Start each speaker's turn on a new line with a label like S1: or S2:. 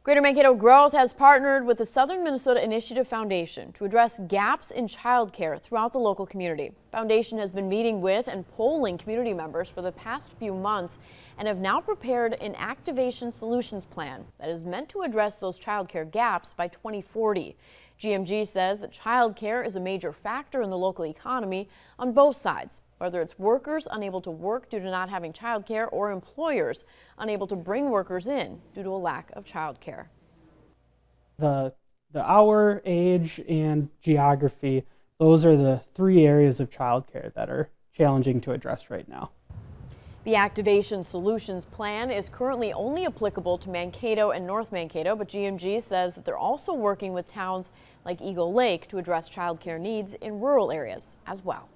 S1: Greater Mankato Growth has partnered with the Southern Minnesota Initiative Foundation to address gaps in childcare throughout the local community. Foundation has been meeting with and polling community members for the past few months and have now prepared an activation solutions plan that is meant to address those childcare gaps by 2040. GMG says that childcare is a major factor in the local economy on both sides, whether it's workers unable to work due to not having childcare or employers unable to bring workers in due to a lack of childcare.
S2: The hour, age, and geography, those are the three areas of childcare that are challenging to address right now.
S1: The Activation Solutions Plan is currently only applicable to Mankato and North Mankato, but GMG says that they're also working with towns like Eagle Lake to address childcare needs in rural areas as well.